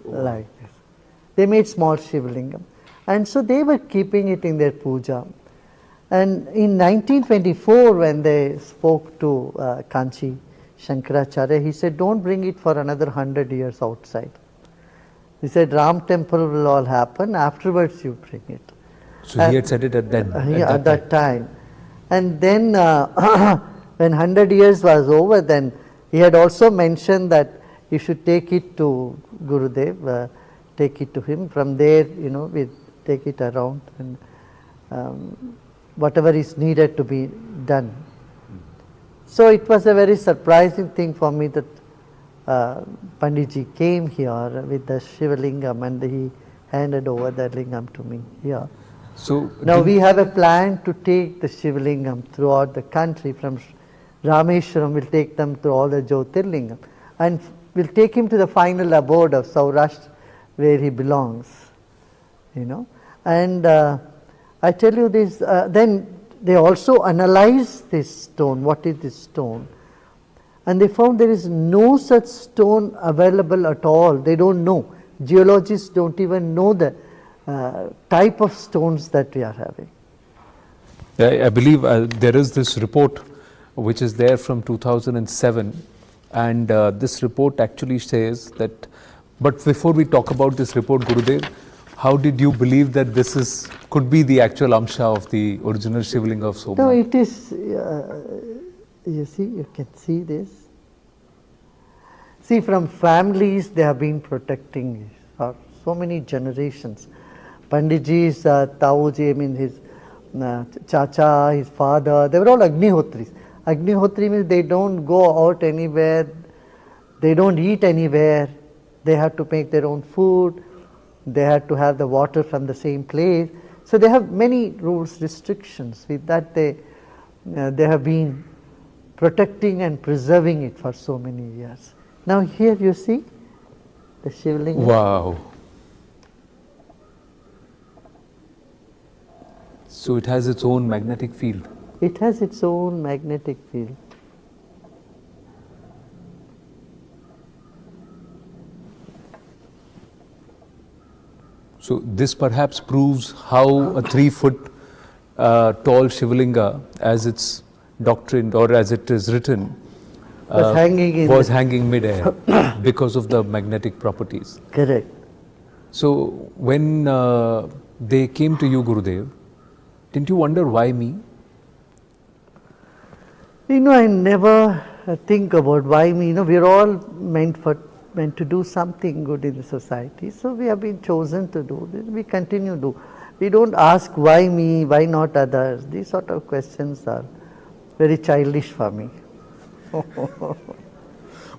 like this. They made small Shivlingam. And so they were keeping it in their puja. And in 1924, when they spoke to Kanchi Shankaracharya, he said, don't bring it for another 100 years outside. He said, Ram temple will all happen, afterwards you bring it. So he had said it at that time. And then when 100 years was over, then he had also mentioned that you should take it to Gurudev, take it to him. From there, we take it around and whatever is needed to be done. So it was a very surprising thing for me that Panditji came here with the Shivalingam and he handed over the lingam to me here. So now we have a plan to take the Shivalingam throughout the country. From Rameshwaram, we'll take them to all the Jyotirlingam. And we'll take him to the final abode of Saurashtra, where he belongs. And I tell you this, then they also analyzed this stone. What is this stone? And they found there is no such stone available at all. They don't know. Geologists don't even know the type of stones that we are having. I believe there is this report which is there from 2007, and this report actually says that, but before we talk about this report, Gurudev, how did you believe that this could be the actual Amsha of the original Shivlinga of Somnath? No, it is, you see, you can see this. See, from families they have been protecting for so many generations. Panditji's Tauji, his Chacha, his father, they were all Agnihotris. Agnihotri means they don't go out anywhere, they don't eat anywhere, they have to make their own food, they have to have the water from the same place. So they have many rules, restrictions. With that they have been protecting and preserving it for so many years. Now here you see the Shivlinga. Wow. So it has its own magnetic field. It has its own magnetic field. So this perhaps proves how a 3-foot tall Shivlinga, as it's doctrined or as it is written, was hanging mid-air because of the magnetic properties. Correct. So when they came to you, Gurudev, didn't you wonder why me? I never think about why me. We're all meant to do something good in the society. So we have been chosen to do this. We continue to do. We don't ask why me, why not others. These sort of questions are very childish for me.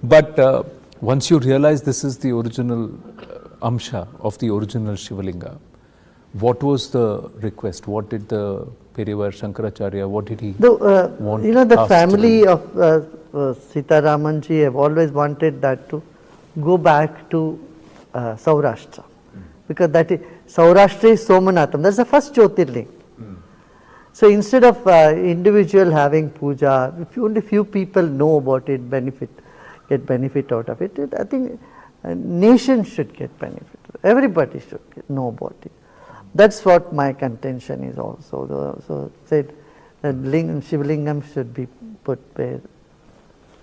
But once you realize this is the original Amsha of the original Shivalinga, what was the request? What did the Perivar Shankaracharya, what did he want? The family of Sitaramanji have always wanted that to go back to Saurashtra. Because that is, Saurashtra is Somnatham, that's the first Jyotirlinga. So instead of individual having puja, if only few people know about it, get benefit out of it, I think nation should get benefit. Everybody should know about it. That's what my contention is also. So said that Shivlingam should be put where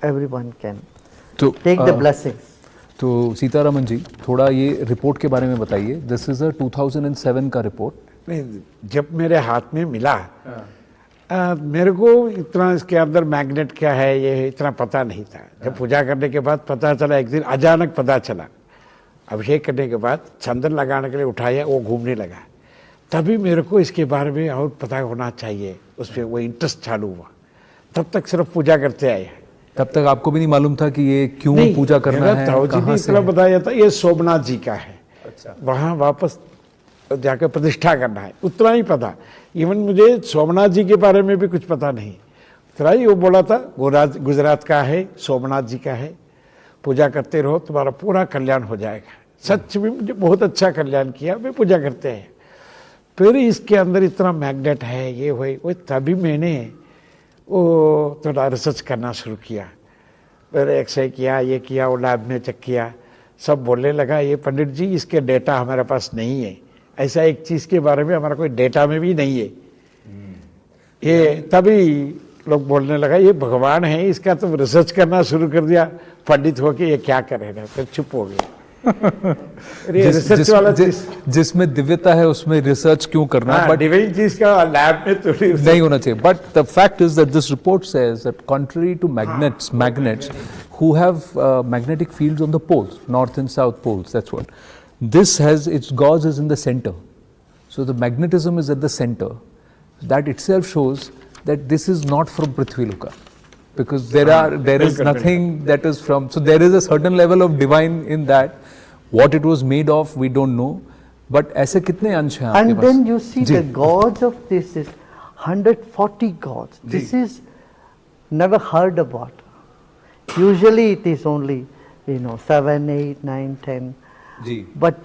everyone can take the blessings. तो सीतारामन जी थोड़ा ये report के बारे में बताइए. This is a 2007 का report. नहीं, जब मेरे हाथ में मिला मेरे को इतना इसके अंदर मैग्नेट क्या है ये इतना पता नहीं था. जब पूजा करने के बाद पता चला, एक दिन अचानक पता चला. अभिषेक करने के बाद चंदन लगाने के लिए उठाया, वो घूमने लगा. तभी मेरे को इसके बारे में और पता होना चाहिए, उस पर वो इंटरेस्ट चालू हुआ. तब तक सिर्फ पूजा करते आए. तब तक आपको भी नहीं मालूम था कि ये क्यों पूजा करना है, कहाँ से है? बताया था ये सोमनाथ जी का है. अच्छा. वहाँ वापस जाकर प्रतिष्ठा करना है, उतना ही पता. इवन मुझे सोमनाथ जी के बारे में भी कुछ पता नहीं. इतना ही वो बोला था गुजरात का है, सोमनाथ जी का है, पूजा करते रहो तुम्हारा पूरा कल्याण हो जाएगा. सच में मुझे बहुत अच्छा कल्याण किया. मैं पूजा करते हैं. फिर इसके अंदर इतना मैग्नेट है, ये वो तभी मैंने वो थोड़ा रिसर्च करना शुरू किया. फिर एक्सरे किया, ये किया, वो लैब में चेक किया. सब बोलने लगा ये पंडित जी इसके डेटा हमारे पास नहीं है, ऐसा एक चीज के बारे में हमारा कोई डेटा में भी नहीं है। ये तभी लोग बोलने लगा ये भगवान है, इसका तो रिसर्च करना शुरू कर दिया। पंडित होके ये क्या करेगा, फिर चुप हो गया। जिसमें दिव्यता है उसमें रिसर्च क्यों करना, बट डिवाइन चीज का लैब में तो नहीं होना चाहिए। But the fact is that this report says that contrary to magnets who have magnetic fields on the poles, north and south poles, that's what this has, its gauge is in the center, so the magnetism is at the center. That itself shows that this is not from Prithviloka, because there is nothing that is from, so there is a certain level of divine in that. What it was made of we don't know, but ऐसे कितने अंश हैं आपके And pass? then you see the gauge of this is 140 gauge. This is never heard about. Usually it is only 7, 8, 9, 10. Ji But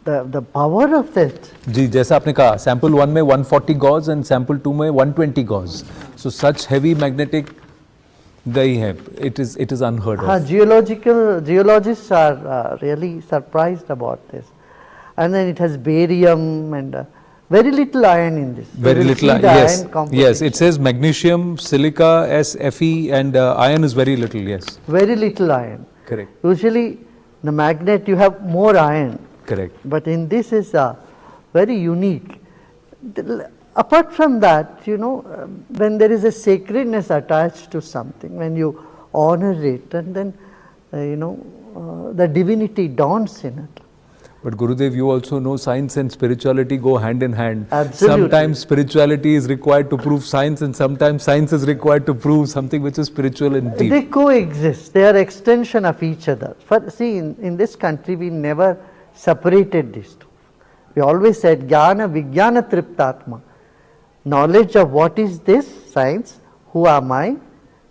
the power of that. जी, जैसा आपने कहा sample 1 में 140 gauge and sample 2 में 120 गॉज, सो सच heavy magnetic नहीं है, it is unheard of. Geologists are really surprised about this. And then it has barium and very little iron in this. Very You will little see the yes, iron composition. yes, it says magnesium, silica, Fe and iron is very little, yes. Very little iron. Correct. Usually the magnet you have more iron. Correct. But in this is very unique. Apart from that, when there is a sacredness attached to something, when you honor it, and then, the divinity dawns in it. But Gurudev, you also know science and spirituality go hand in hand. Absolutely. Sometimes spirituality is required to prove science, and sometimes science is required to prove something which is spiritual and deep. They coexist. They are extension of each other. See, in this country, we never separated these two. We always said, Jnana Vijnana Triptatma. Knowledge of what is this, science, who am I,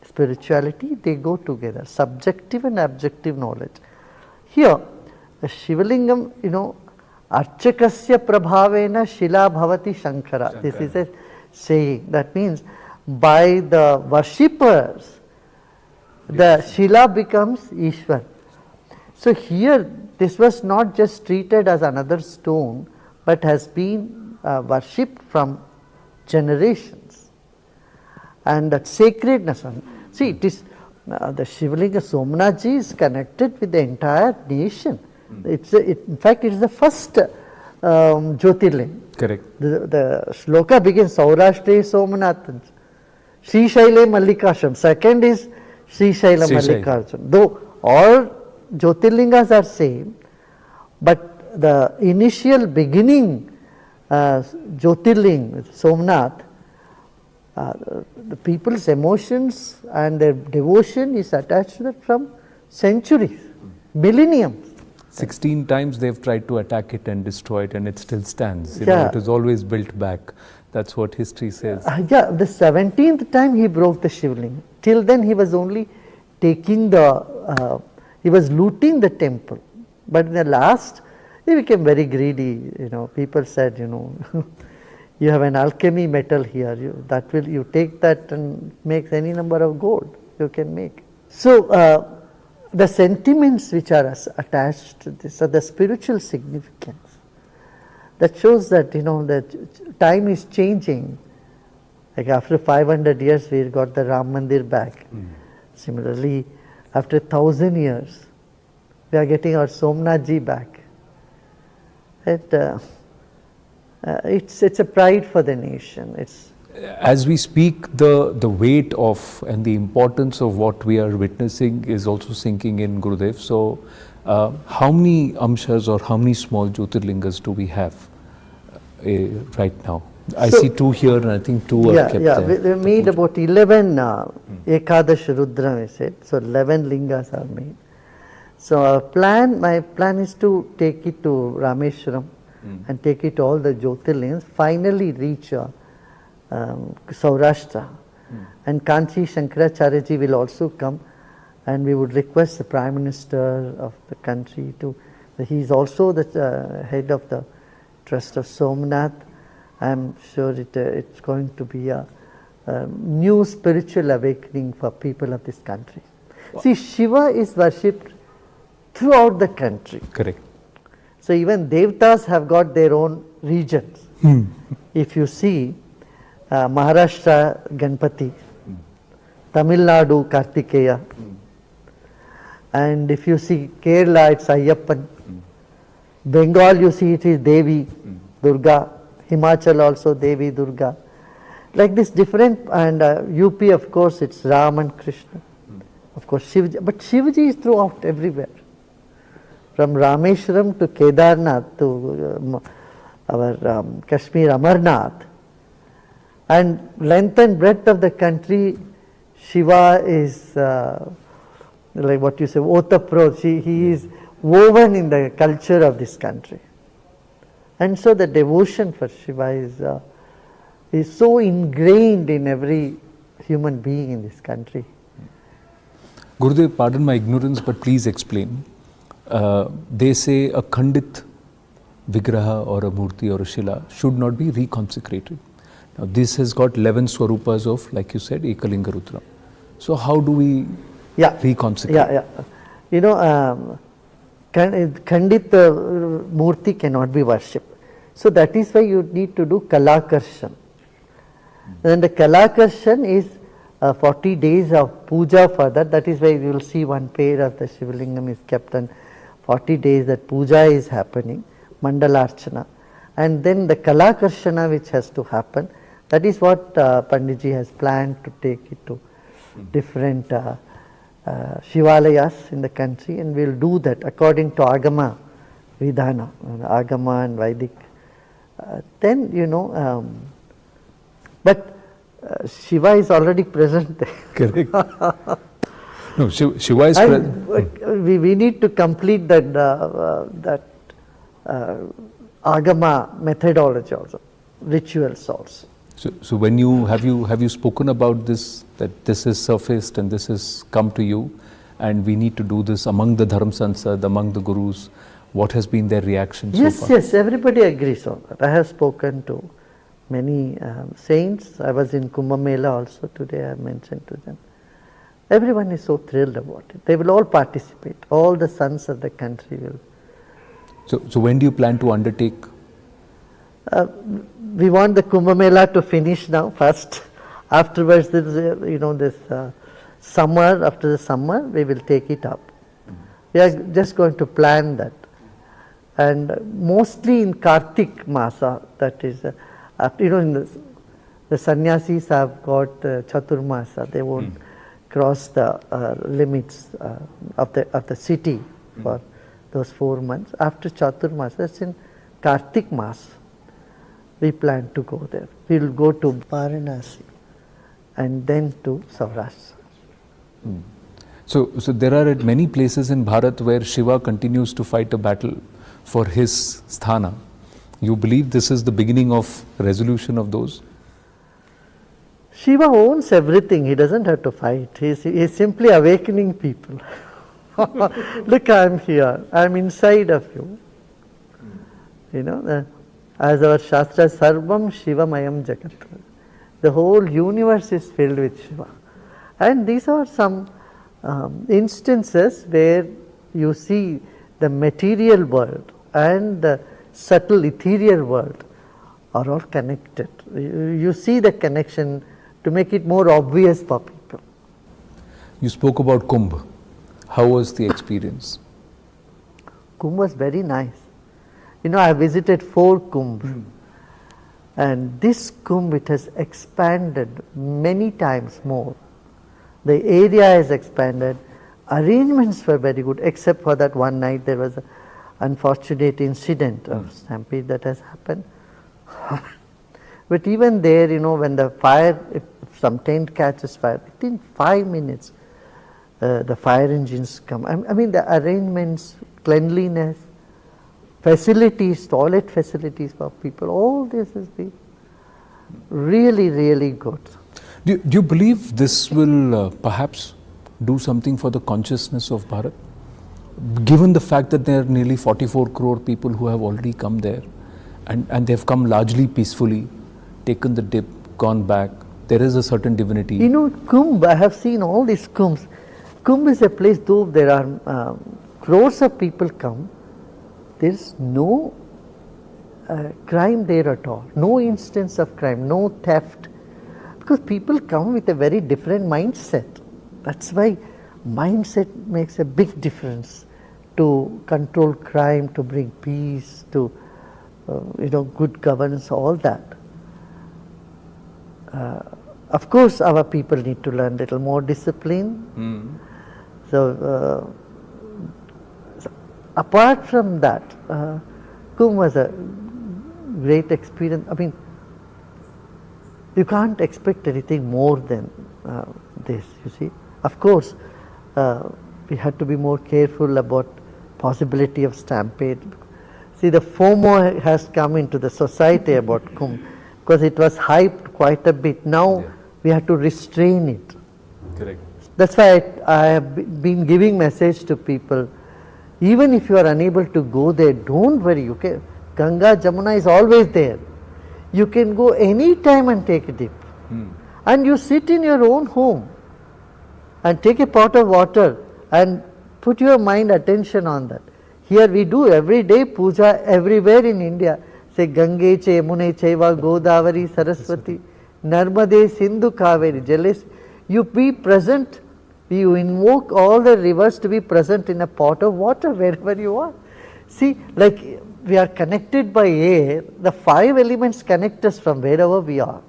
spirituality, they go together. Subjective and objective knowledge. Here, the Shivalingam, Archakasya Prabhavena Shila Bhavati Shankara. This is a saying. That means by the worshippers, the Shila becomes Ishwar. So here, this was not just treated as another stone, but has been worshipped from generations. And that sacredness. See, it is the Shivalinga Somnathji is connected with the entire nation. In fact, it is the first Jyotirlinga. Correct. The shloka begins Saurashtre Somnath, Sri Shaile Mallikashram. Second is Sri Shaila Mallikashram. Though all Jyotirlingas are same, but the initial beginning Jyotirling, Somnath, the people's emotions and their devotion is attached to that from centuries, millenniums. 16 times they've tried to attack it and destroy it, and it still stands. It is always built back. That's what history says. The 17th time he broke the Shivling. Till then he was only taking he was looting the temple. But in the last, he became very greedy. People said, you have an alchemy metal here. You take that and makes any number of gold you can make. So the sentiments which are attached to this are the spiritual significance. That shows that that time is changing. Like after 500 years, we got the Ram Mandir back. Similarly, after 1,000 years, we are getting our Somnathji back. It's a pride for the nation. As we speak, the weight of and the importance of what we are witnessing is also sinking in, Gurudev. So, how many amshas or how many small Jyotirlingas do we have right now? I see 2 here, and I think 2 are kept there. We made about 11 Ekadash Rudra, we said. So 11 lingas are made. So my plan is to take it to Rameshwaram and take it to all the Jyotirlingas, finally reach Saurashtra. And Kanchi Shankaracharya will also come, and we would request the Prime Minister of the country he is also the head of the Trust of Somnath. I am sure it's going to be a new spiritual awakening for people of this country. Wow. See, Shiva is worshipped throughout the country. Correct. So even Devtas have got their own regions. If you see Maharashtra Ganpati, Tamil Nadu Kartikeya, and if you see Kerala it's Ayyappan, Bengal you see it is Devi Durga, Himachal also Devi Durga, like this different, and UP of course it's Ram and Krishna, of course Shivaji, but Shivaji is throughout everywhere. From Rameshwaram to Kedarnath to our Kashmir Amarnath, and length and breadth of the country, Shiva is like what you say, Otapro, he is woven in the culture of this country. And so the devotion for Shiva is so ingrained in every human being in this country. Gurudev, pardon my ignorance, but please explain. They say a Khandit Vigraha or a Murti or a Shila should not be reconsecrated. Now this has got 11 Swarupas of, like you said, Ekalinga Rudra. So how do we reconsecrate? You know, Khandit Murti cannot be worshipped. So that is why you need to do Kalakarshan. And the Kalakarshan is 40 days of puja for that. That is why you will see one pair of the Shivlingam is kept, and 40 days that puja is happening, Mandalarchana. And then the Kalakarshana which has to happen, that is what Panditji has planned to take it to different Shivalayas in the country, and we will do that according to Agama Vidhana, Agama and Vedic. Then, you know, but Shiva is already present there. Correct. No, Shiva is present. We need to complete that Agama methodology also, rituals also. So when you have you spoken about this, that this is surfaced and this has come to you, and we need to do this among the Dharam Sansad, among the Gurus, what has been their reaction so far? Yes, everybody agrees on that. I have spoken to many saints. I was in Kumbh Mela also today, I mentioned to them. Everyone is so thrilled about it. They will all participate. All the sons of the country will. So when do you plan to undertake? We want the Kumbh Mela to finish now first. Afterwards, this summer, after the summer, we will take it up. We are just going to plan that. And mostly in Kartik Masa, that is, in the sannyasis have got Chaturmasa. They won't cross the limits of the city for those 4 months. After Chaturmasa, that's in Kartik Mas, we plan to go there. We will go to Varanasi and then to Saurashtra. So there are many places in Bharat where Shiva continues to fight a battle for his sthana. You believe this is the beginning of resolution of those? Shiva owns everything. He doesn't have to fight. He is simply awakening people. Look, I am here. I am inside of you. You know, as our Shastra, Sarvam Shivamayam Jagat. The whole universe is filled with Shiva. And these are some instances where you see the material world and the subtle ethereal world are all connected. You see the connection to make it more obvious for people. You spoke about Kumbh. How was the experience? Kumbh was very nice. You know, I visited 4 Kumbhs. And this Kumbh, it has expanded many times more. The area has expanded. Arrangements were very good, except for that one night there was an unfortunate incident of stampede that has happened. But even there, you know, when the fire, if some tent catches fire, within 5 minutes, the fire engines come. I mean, the arrangements, cleanliness, facilities, toilet facilities for people, all this has been really, really good. Do you believe this will perhaps do something for the consciousness of Bharat? Given the fact that there are nearly 44 crore people who have already come there, and they have come largely peacefully, taken the dip, gone back, there is a certain divinity. You know, Kumbh, I have seen all these Kumbhs. Kumbh is a place, though there are crores of people come, there is no crime there at all, no instance of crime, no theft, because people come with a very different mindset. That's why mindset makes a big difference to control crime, to bring peace, to good governance, all that. Of course, our people need to learn a little more discipline. So, apart from that, Kumbh was a great experience. I mean, you can't expect anything more than this, you see. Of course, we had to be more careful about possibility of stampede. See, the FOMO has come into the society about Kumbh because it was hyped quite a bit. Now we have to restrain it. Correct. That's why I have been giving message to people. Even if you are unable to go there, don't worry. Okay, Ganga, Jamuna is always there. You can go any time and take a dip. And you sit in your own home and take a pot of water and put your mind attention on that. Here we do every day puja everywhere in India. Say Gange che Yamune chaiva Godavari Saraswati Narmade Sindhu Kaveri Jalis. You be present. You invoke all the rivers to be present in a pot of water wherever you are. See, like we are connected by air, the 5 elements connect us from wherever we are.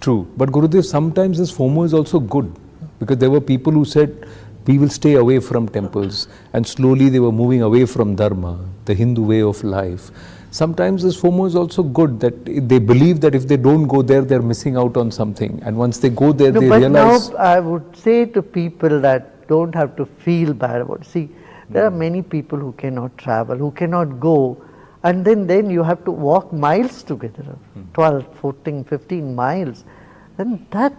True. But Gurudev, sometimes this FOMO is also good, because there were people who said, we will stay away from temples, and slowly they were moving away from Dharma, the Hindu way of life. Sometimes this FOMO is also good, that they believe that if they don't go there, they're missing out on something. And once they go there, they realize... Now I would say to people that don't have to feel bad about it. See, there are many people who cannot travel, who cannot go, and then you have to walk miles together, 12, 14, 15 miles. Then that,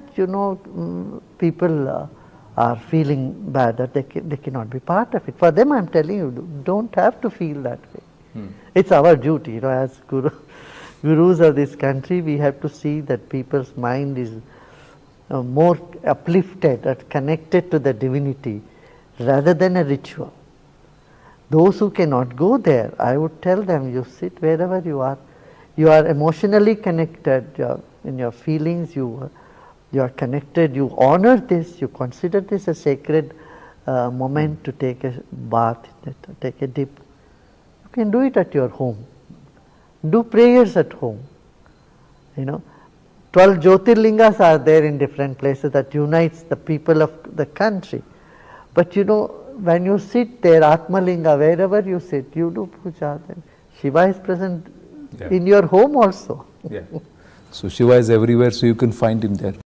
people are feeling bad that they cannot be part of it. For them, I'm telling you, don't have to feel that way. It's our duty, as gurus of this country, we have to see that people's mind is more uplifted and connected to the divinity rather than a ritual. Those who cannot go there, I would tell them, you sit wherever you are emotionally connected, in your feelings, you are connected, you honor this, you consider this a sacred moment to take a bath, take a dip. You can do it at your home. Do prayers at home. 12 Jyotirlingas are there in different places that unites the people of the country. But when you sit there, Atmalinga, wherever you sit, you do puja. Then Shiva is present in your home also. So Shiva is everywhere, so you can find him there.